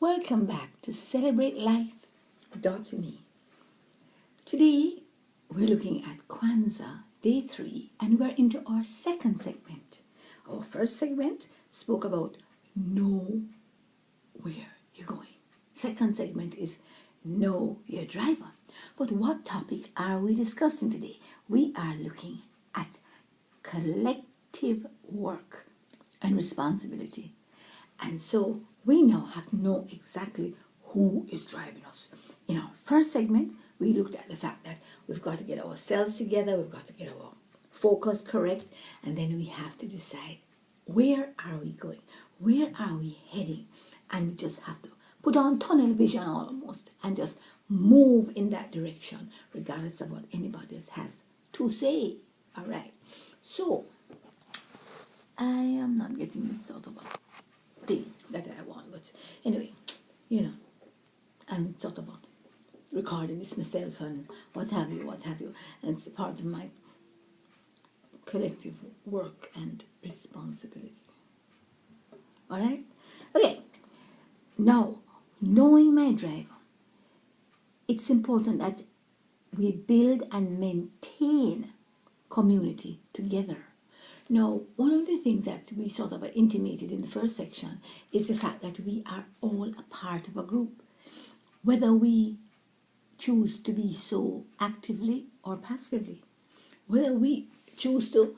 Welcome back to Celebrate Life, Dr. Me. Today we're looking at Kwanzaa, day 3, and we're into our second segment. Our first segment spoke about know where you're going. Second segment is know your driver. But what topic are we discussing today? We are looking at collective work and responsibility. And so we now have to know exactly who is driving us. In our first segment, we looked at the fact that we've got to get ourselves together, we've got to get our focus correct, and then we have to decide where are we going, where are we heading, and we just have to put on tunnel vision almost and just move in that direction, regardless of what anybody else has to say. All right. So I am not getting this sort of a thing that I want, but anyway, I'm sort of recording this myself and what have you, and it's part of my collective work and responsibility. All right? Okay. Now, knowing my driver, it's important that we build and maintain community together. Now, one of the things that we sort of intimated in the first section is the fact that we are all a part of a group, whether we choose to be so actively or passively, whether we choose to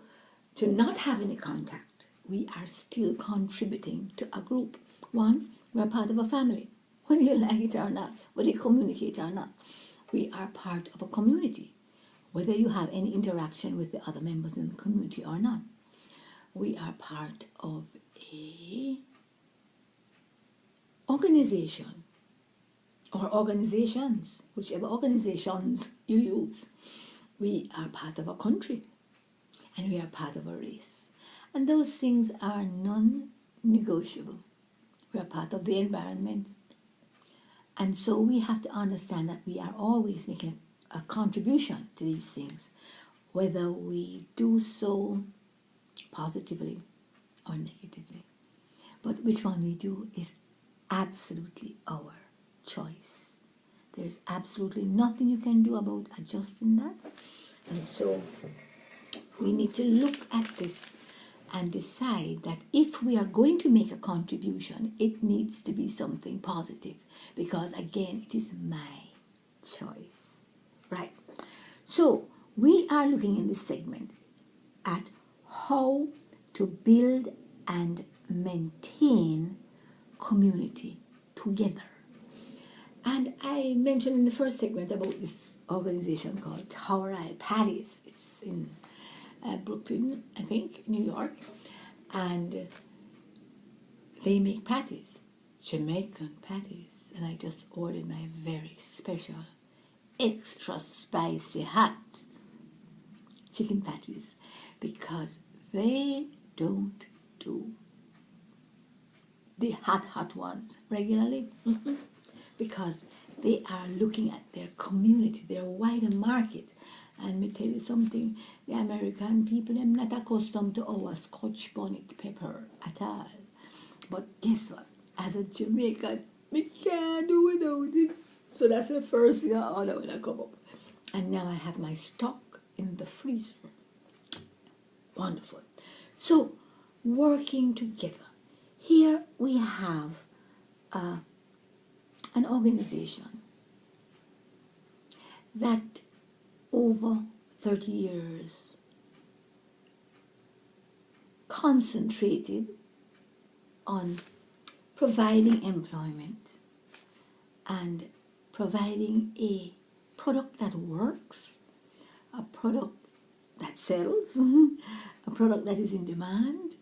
not have any contact, we are still contributing to a group. One, we're part of a family, whether you like it or not, whether you communicate or not. We are part of a community, whether you have any interaction with the other members in the community or not. We are part of a organization or organizations, whichever organizations you use. We are part of a country and we are part of a race. And those things are non-negotiable. We are part of the environment. And so we have to understand that we are always making a contribution to these things, whether we do so positively or negatively. But which one we do is absolutely our choice. There's absolutely nothing you can do about adjusting that. And so we need to look at this and decide that if we are going to make a contribution, it needs to be something positive, because again, it is my choice. Right? So we are looking in this segment at how to build and maintain community together. And I mentioned in the first segment about this organization called Tower Isle Patties. It's in Brooklyn, I think, New York. And they make patties, Jamaican patties. And I just ordered my very special, extra spicy hot chicken patties, because they don't do the hot ones regularly, because they are looking at their community, their wider market. And me tell you something, the American people, they're not accustomed to our Scotch bonnet pepper at all. But guess what? As a Jamaican, we can't do without it. So that's the first thing I order when I come up. And now I have my stock in the freezer. Wonderful. So, working together. Here we have an organization that over 30 years concentrated on providing employment and providing a product that works, a product that sells, a product that is in demand,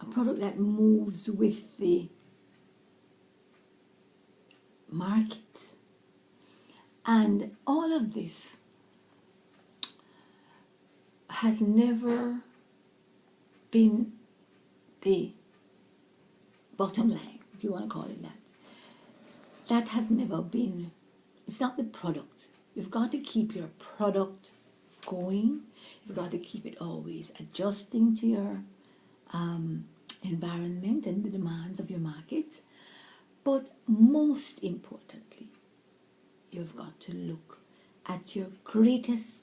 a product that moves with the market. And all of this has never been the bottom line, if you want to call it that. That has never been, it's not the product. You've got to keep your product going. You've got to keep it always adjusting to your environment and the demands of your market. But most importantly, you've got to look at your greatest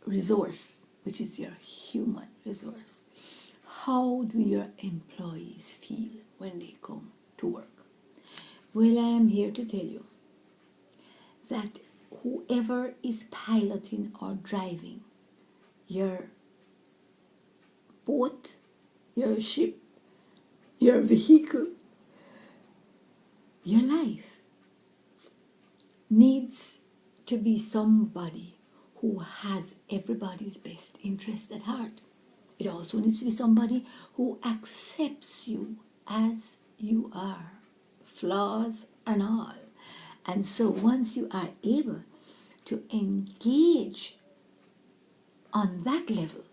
resource, which is your human resource. How do your employees feel when they come to work? Well, I am here to tell you that whoever is piloting or driving your boat, your ship, your vehicle, your life needs to be somebody who has everybody's best interest at heart. It also needs to be somebody who accepts you as you are, flaws and all. And so once you are able to engage on that level,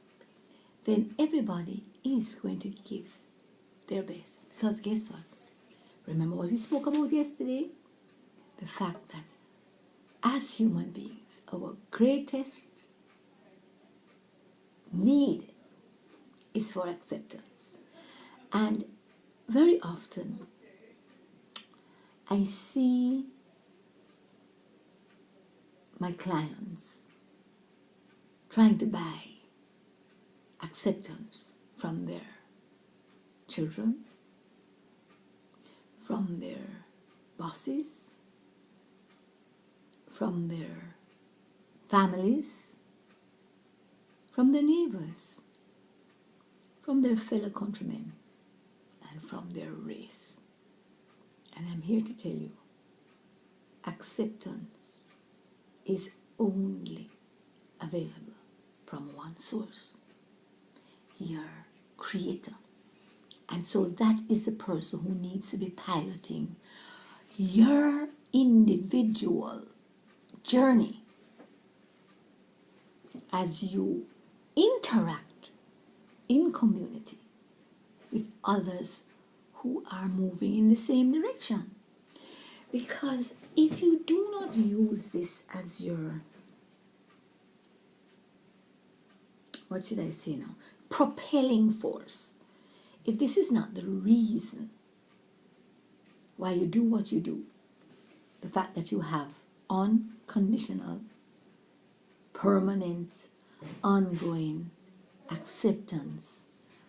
then everybody is going to give their best. Because guess what? Remember what we spoke about yesterday? The fact that as human beings, our greatest need is for acceptance. And very often, I see my clients trying to buy acceptance from their children, from their bosses, from their families, from their neighbors, from their fellow countrymen, and from their race. And I'm here to tell you, acceptance is only available from one source, your Creator. And so that is the person who needs to be piloting your individual journey as you interact in community with others who are moving in the same direction. Because if you do not use this as your, what should I say now, propelling force, if this is not the reason why you do what you do, the fact that you have unconditional, permanent, ongoing acceptance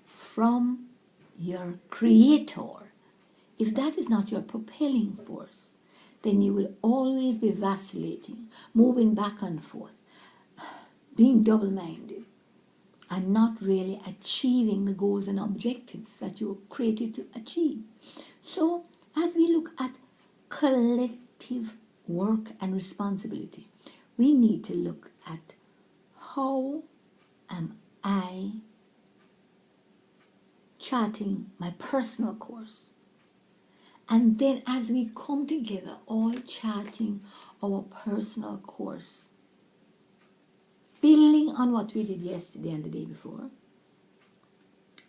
from your Creator, if that is not your propelling force, then you will always be vacillating, moving back and forth, being double-minded, and not really achieving the goals and objectives that you were created to achieve. So, as we look at collective work and responsibility, we need to look at how am I charting my personal course. And then as we come together, all charting our personal course, building on what we did yesterday and the day before,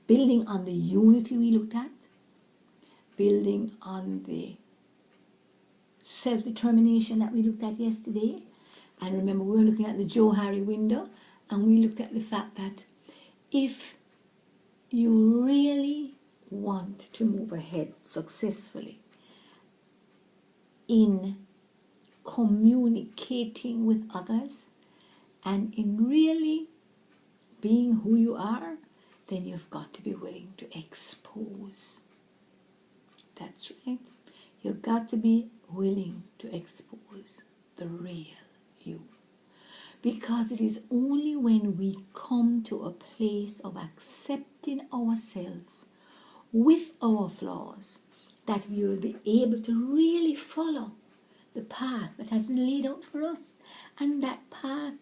building on the unity we looked at, building on the self-determination that we looked at yesterday. And remember, we were looking at the Johari window, and we looked at the fact that if you really want to move ahead successfully in communicating with others and in really being who you are, then you've got to be willing to expose. That's right. You've got to be willing to expose the real you. Because it is only when we come to a place of accepting ourselves with our flaws that we will be able to really follow the path that has been laid out for us. And that path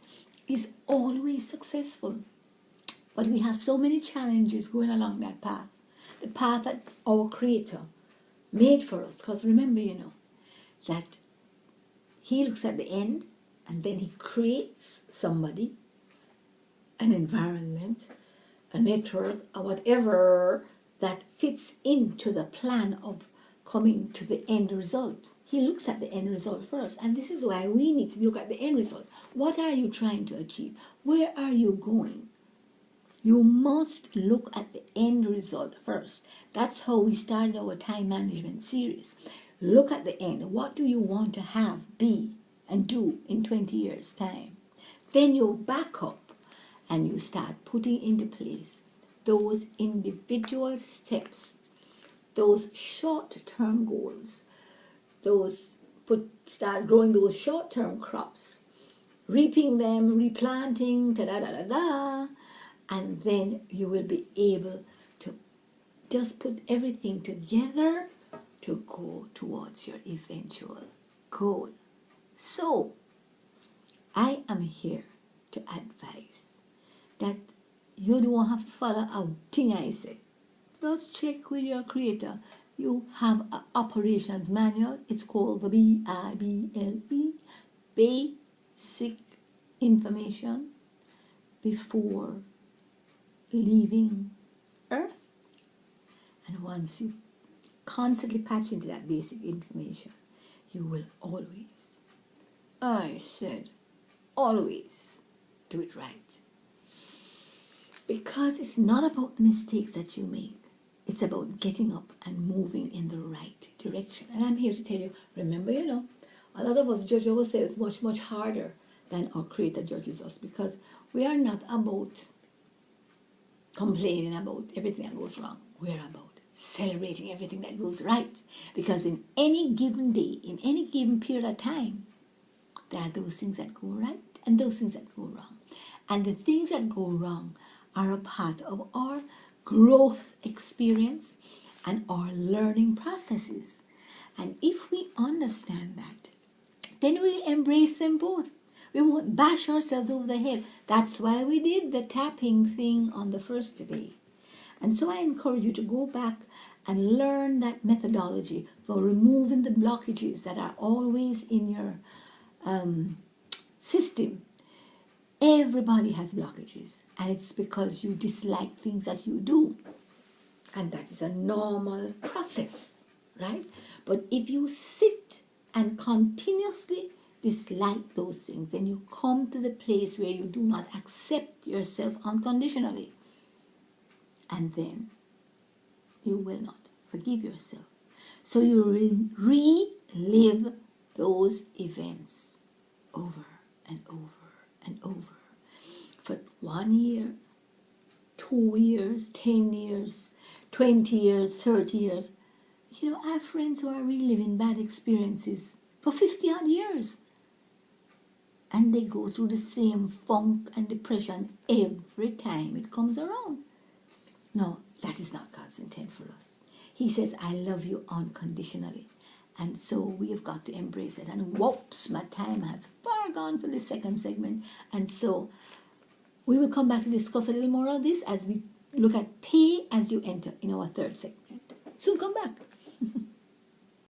is always successful. But we have so many challenges going along that path. The path that our Creator made for us. Because remember, that He looks at the end and then He creates somebody, an environment, a network, or whatever that fits into the plan of coming to the end result. He looks at the end result first. And this is why we need to look at the end result. What are you trying to achieve? Where are you going? You must look at the end result first. That's how we started our time management series. look at the end. What do you want to have, be, and do in 20 years' time? Then you back up and you start putting into place those individual steps, those short-term goals, start growing those short-term crops, reaping them, replanting, da da da da da, and then you will be able to just put everything together to go towards your eventual goal. So, I am here to advise that you don't have to follow a thing I say. Just check with your creator. You have an operations manual. It's called the BIBLE, Basic Information Before Leaving Earth. And once you constantly patch into that basic information, you will always, I said, always do it right. Because it's not about the mistakes that you make. It's about getting up and moving in the right direction. And I'm here to tell you, remember, a lot of us judge ourselves much, much harder than our Creator judges us, because we are not about complaining about everything that goes wrong. We're about celebrating everything that goes right. Because in any given day, in any given period of time, there are those things that go right and those things that go wrong. And the things that go wrong are a part of our growth experience and our learning processes. And if we understand that, then we embrace them both. We won't bash ourselves over the head. That's why we did the tapping thing on the first day. And so I encourage you to go back and learn that methodology for removing the blockages that are always in your system. Everybody has blockages, and it's because you dislike things that you do. And that is a normal process, right? But if you sit and continuously dislike those things, then you come to the place where you do not accept yourself unconditionally. And then you will not forgive yourself. So you relive those events over and over and over for 1 year, 2 years, 10 years, 20 years, 30 years. I have friends who are reliving bad experiences for 50 odd years. And they go through the same funk and depression every time it comes around. No, that is not God's intent for us. He says, I love you unconditionally. And so we have got to embrace it. And whoops, my time has far gone for this second segment. And so we will come back to discuss a little more of this as we look at pay as you enter in our third segment. So come back.